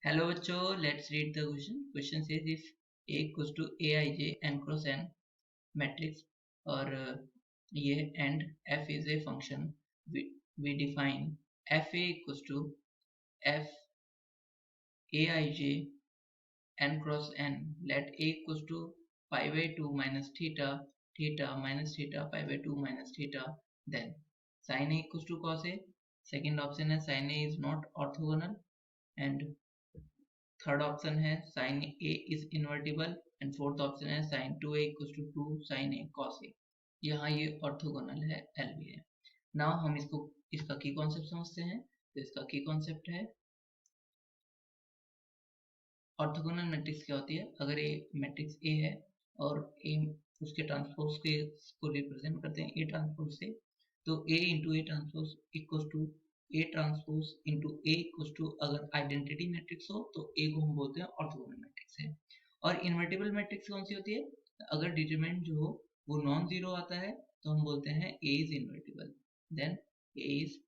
Hello बच्चों, let's read the question. Question says if a equals to aij n cross n matrix और ये and f is a function. we define fa equals to f aij n cross n. let a equals to pi by 2 minus theta theta minus theta pi by 2 minus theta. then sin a equals to cos a. second option है sin a is not orthogonal and third option है sin a is invertible and fourth option है sin 2a equals to 2 sin a cos a. यहाँ ये orthogonal है, L भी है. Now हम इसका की कॉन्सेप्ट समझते हैं. तो इसका की कॉन्सेप्ट है ऑर्थोगोनल मैट्रिक्स क्या होती है. अगर ए मैट्रिक्स ए है और ए उसके ट्रांसपोज को रिप्रेजेंट करते हैं ए ट्रांसपोज से, तो A into A transpose equals to A transpose into A equals to, अगर आइडेंटिटी मैट्रिक्स हो तो ए को हम बोलते हैं ऑर्थोगोनल मैट्रिक्स है. और इन्वर्टिबल मैट्रिक्स कौन सी होती है. अगर डिटरमिनेंट जो हो वो नॉन जीरो आता है तो हम बोलते हैं A is invertible. Then A is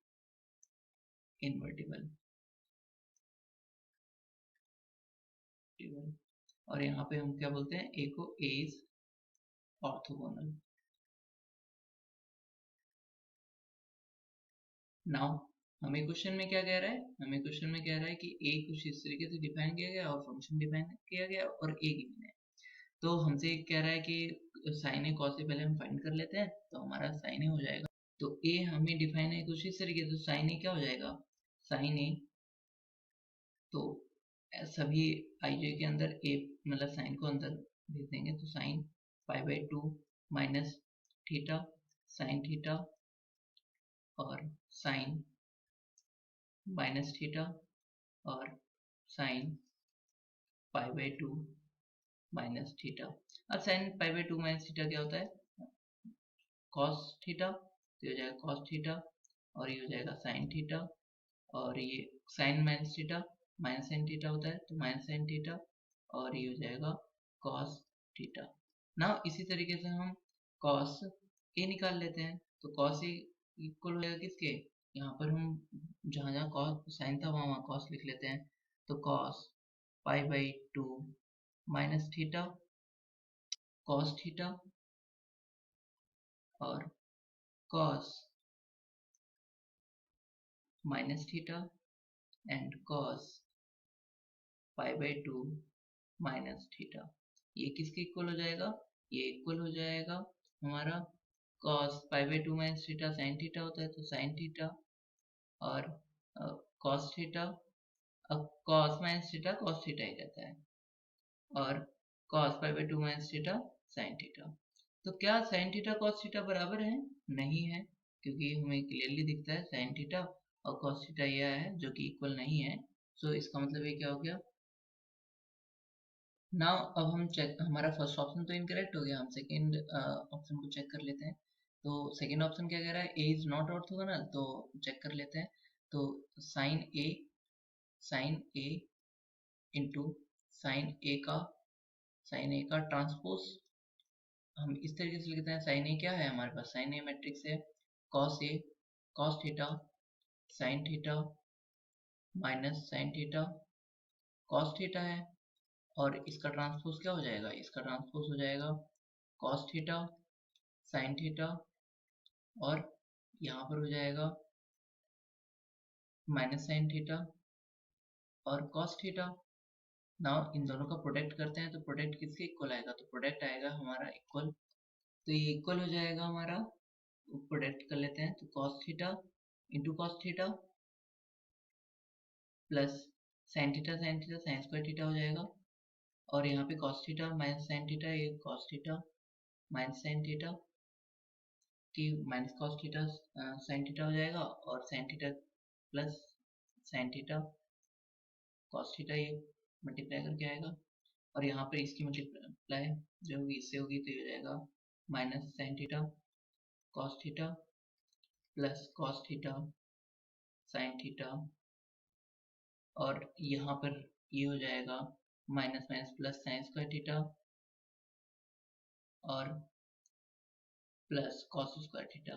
invertible. और यहाँ पे हम क्या बोलते हैं, ए को ए इज ऑर्थोगोनल. नाउ हमें क्वेश्चन में क्या कह रहा है, हमें क्वेश्चन में कह रहा है कि ए कुछ इस तरीके से डिफाइन किया गया और फंक्शन डिफाइन किया गया और ए गिवन है. तो हमसे कह रहा है कि साइन ए कॉस ए पहले हम फाइंड कर लेते हैं. तो हमारा साइन ए हो जाएगा. तो ए हमें डिफाइन है कुछ इस तरीके से. तो साइन ए क्या हो जाएगा, साइन ए तो सभी आई जे के अंदर ए मतलब साइन को अंदर भेज देंगे. तो sine pi by 2 minus theta sine theta और साइन माइनस थीटा और sine pi by 2 minus theta. अब sine pi by 2 minus theta क्या होता है, कॉस थीटा. तो ये हो जाएगा कॉस थीटा और ये हो जाएगा साइन थीटा. और ये sine minus theta minus sine theta होता है तो माइनस साइन थीटा और ये हो जाएगा कॉस थीटा. ना इसी तरीके से हम कॉस ए निकाल लेते हैं. तो कॉस ए इक्वल हो जाएगा किसके, यहाँ पर हम जहाँ जहाँ कॉस साइन था वहाँ वहाँ कॉस लिख लेते हैं. तो cos pi by 2 minus theta cos theta और cos minus theta and cos pi by 2 minus theta. ये किसके इक्वल हो जाएगा, ये इक्वल हो जाएगा हमारा cos pi by 2 minus theta sine theta होता है तो साइन थीटा और cos थीटा. अब cos minus theta cos theta ही रहता है और cos pi by 2 minus theta sine theta. तो क्या साइन थीटा cos थीटा बराबर है, नहीं है, क्योंकि हमें क्लियरली दिखता है साइन थीटा और cos थीटा यह है जो कि इक्वल नहीं है. सो इसका मतलब ये क्या हो गया. नाउ अब हम चेक, हमारा फर्स्ट ऑप्शन तो इनकरेक्ट हो गया. हम सेकंड ऑप्शन को चेक कर लेते हैं. तो सेकंड ऑप्शन क्या कह रहा है, ए इज नॉट ऑर्थोगोनल. तो चेक कर लेते हैं. तो साइन ए इंटू साइन ए का ट्रांसपोज हम इस तरीके से लिखते हैं. साइन ए क्या है हमारे पास, साइन ए मैट्रिक्स है cos A cos theta sine theta minus sine theta cos theta है. और इसका ट्रांसपोज क्या हो जाएगा, इसका ट्रांसपोज हो जाएगा cos थीटा साइन थीटा और यहाँ पर हो जाएगा माइनस साइन थीटा और cos थीटा. नाउ इन दोनों का प्रोडक्ट करते हैं तो प्रोडक्ट किसके इक्वल आएगा, तो प्रोडक्ट आएगा हमारा इक्वल. तो ये इक्वल हो जाएगा हमारा, प्रोडक्ट कर लेते हैं. तो cos theta into cos theta plus sine theta sine square theta हो जाएगा. और यहाँ पे cos theta minus sine theta, ये cos theta minus sine theta की minus cos theta sine theta हो जाएगा और sine theta plus sine theta cos theta ये मल्टीप्लाई करके आएगा. और यहाँ पर इसकी मल्टीप्लाई जो होगी इससे होगी तो ये हो जाएगा minus sine theta cos theta plus cos theta sine theta और यहाँ पर ये हो जाएगा minus minus plus sine square theta और प्लस cos स्क्वायर थीटा.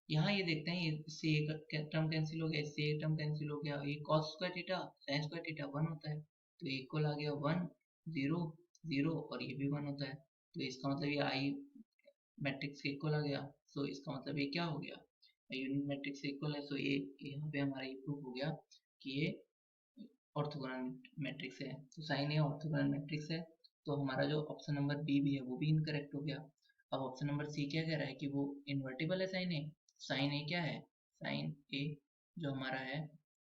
यहाँ ये देखते हैं, इससे एक टर्म कैंसिल हो गया, इससे एक टर्म कैंसिल हो गया, ये cos square theta sine square theta 1 होता है, तो इक्वल आ गया 1 0 0, और ये भी 1 होता है, तो इसका मतलब ये आई मैट्रिक्स के इक्वल आ गया। सो इसका मतलब ये क्या हो गया, यूनिट मैट्रिक्स से इक्वल है। सो ये यहाँ पे हमारा ये प्रूफ हो गया कि ये ऑर्थोगोनल मैट्रिक्स है। तो साइन ए ऑर्थोगोनल मैट्रिक्स है, तो हमारा जो ऑप्शन नंबर बी भी है वो भी इनकरेक्ट हो गया। अब ऑप्शन नंबर सी क्या कह रहा है कि वो इन्वर्टिबल है साइन ए। साइन ए क्या है, साइन ए जो हमारा है,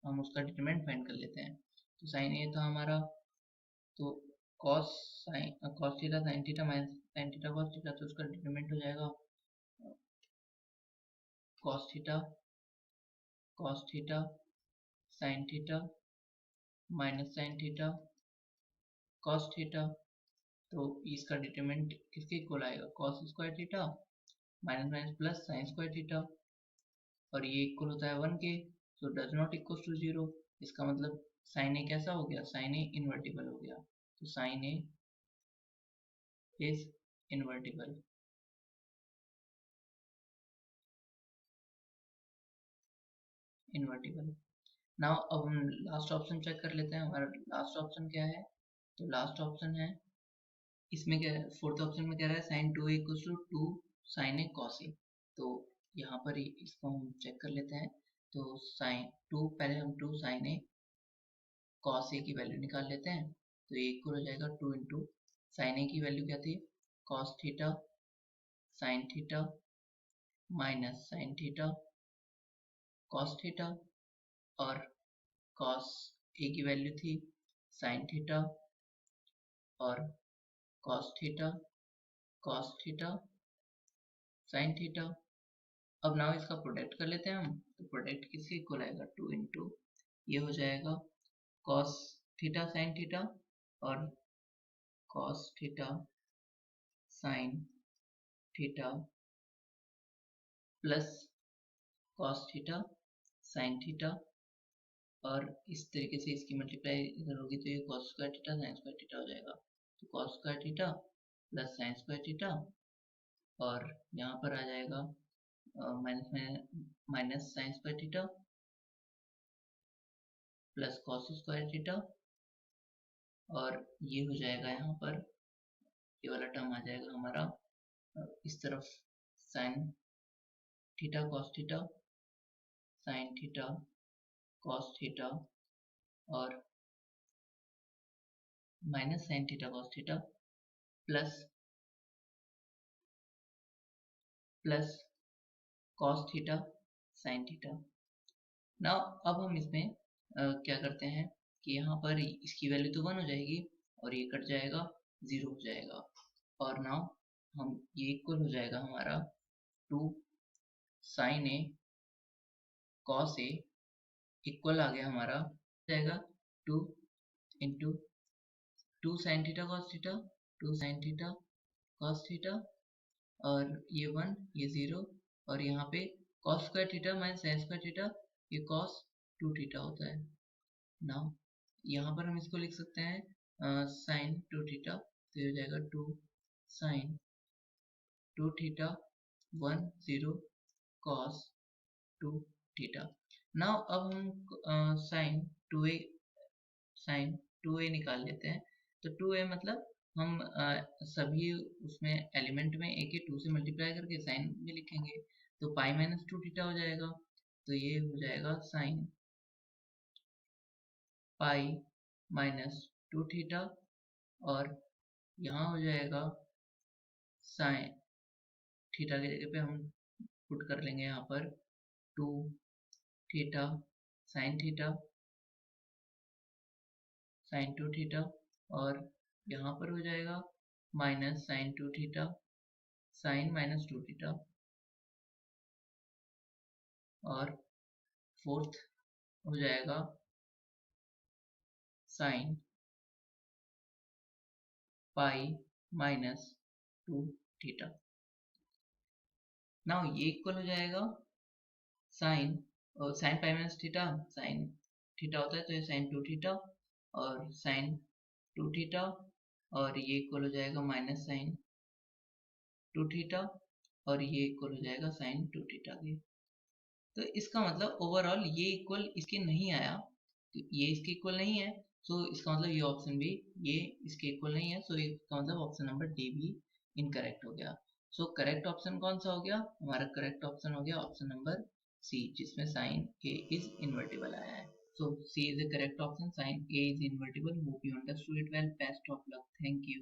हम उसका डिटरमिनेंट फाइंड कर लेते हैं। तो साइन ए था हमारा, तो cos sine cos theta sine theta minus sine theta cos theta, तो उसका डिटरमिनेंट हो जाएगा cos theta sine theta minus sine theta cos theta. तो इसका डिटरमिनेंट किसके इक्वल आएगा, cos square theta minus minus plus sine square theta, और ये इक्वल होता है 1 के, so does not equal to 0। इसका मतलब साइन ए कैसा हो गया, साइन ए इन्वर्टिबल हो गया, तो sine A is invertible. Invertible. Now अब हम लास्ट ऑप्शन चेक कर लेते हैं, हमारा लास्ट ऑप्शन क्या है। तो लास्ट ऑप्शन है, इसमें क्या है, फोर्थ ऑप्शन में कह रहा है sine 2 equal to 2 sine A cos A. तो यहाँ पर इसको हम चेक कर लेते हैं। तो साइन 2, पहले हम 2 साइन ए कॉस ए की वैल्यू निकाल लेते हैं। तो ये इक्वल हो जाएगा 2 इंटू साइन ए की वैल्यू क्या थी, cos theta sine theta minus sine theta cos theta, और कॉस ए की वैल्यू थी साइन थीटा और कॉस थीटा साइन थीटा। अब नाउ इसका प्रोडक्ट कर लेते हैं हम। तो प्रोडक्ट किसके इक्वल आएगा, 2 इंटू ये हो जाएगा कॉस थीटा साइन थीटा और cos theta sine theta plus cos theta sine theta, और इस तरीके से इसकी मल्टीप्लाई इधर होगी तो ये cos square theta sine square theta हो जाएगा। तो cos square theta plus sine square theta, और यहाँ पर आ जाएगा माइनस में minus sign square theta plus cos square theta, और ये हो जाएगा यहाँ पर, ये वाला टर्म आ जाएगा हमारा इस तरफ sine theta cos theta sine theta cos theta और minus sine theta cos theta plus cos theta sine theta. Now अब हम इसमें क्या करते हैं कि यहाँ पर इसकी वैल्यू तो 1 हो जाएगी और ये कट जाएगा 0 हो जाएगा, और नाउ हम ये इक्वल हो जाएगा हमारा 2 sine A cos A equal आ गया हमारा, जाएगा 2 into 2 sign theta cos theta 2 sign theta cos theta, और ये 1 ये 0, और यहाँ पे cos square theta minus sign square theta, ये कॉस 2 थीटा होता है। नाउ यहाँ पर हम इसको लिख सकते हैं साइन 2 थीटा, तो ये हो जाएगा 2 sine 2 theta 1 0 cos 2 theta. Now अब हम साइन 2a निकाल लेते हैं। तो 2a मतलब हम सभी उसमें एलिमेंट में एक ही 2 से मल्टीप्लाई करके साइन में लिखेंगे, तो पाई माइनस 2 थीटा हो जाएगा। तो ये हो जाएगा साइन पाई माइनस 2 थीटा, और यहाँ हो जाएगा साइन थीटा की जगह पे हम पुट कर लेंगे यहाँ पर 2 theta sine theta sine 2 theta, और यहाँ पर हो जाएगा minus sine 2 theta sine minus 2 theta, और फोर्थ हो जाएगा sine pi minus 2 theta. Now ये इक्वल हो जाएगा साइन, और sine pi minus theta sine theta होता है, तो ये साइन 2 थीटा और साइन 2 थीटा, और ये इक्वल हो जाएगा माइनस साइन 2 थीटा, और ये इक्वल हो जाएगा साइन 2 थीटा के। तो इसका मतलब ओवरऑल ये इक्वल इसके नहीं आया, तो ये इसके इक्वल नहीं है, सो इसका मतलब ये ऑप्शन भी ये इसके इक्वल नहीं है, सो इसका मतलब ऑप्शन नंबर डी भी इनकरेक्ट हो गया। सो करेक्ट ऑप्शन कौन सा हो गया हमारा? करेक्ट ऑप्शन हो गया ऑप्शन नंबर सी, जिसमें साइन ए इज इन्वर्टिबल आया है। So C is the correct option. Sign A is invertible. Hope you understood it well. Best of luck. Thank you.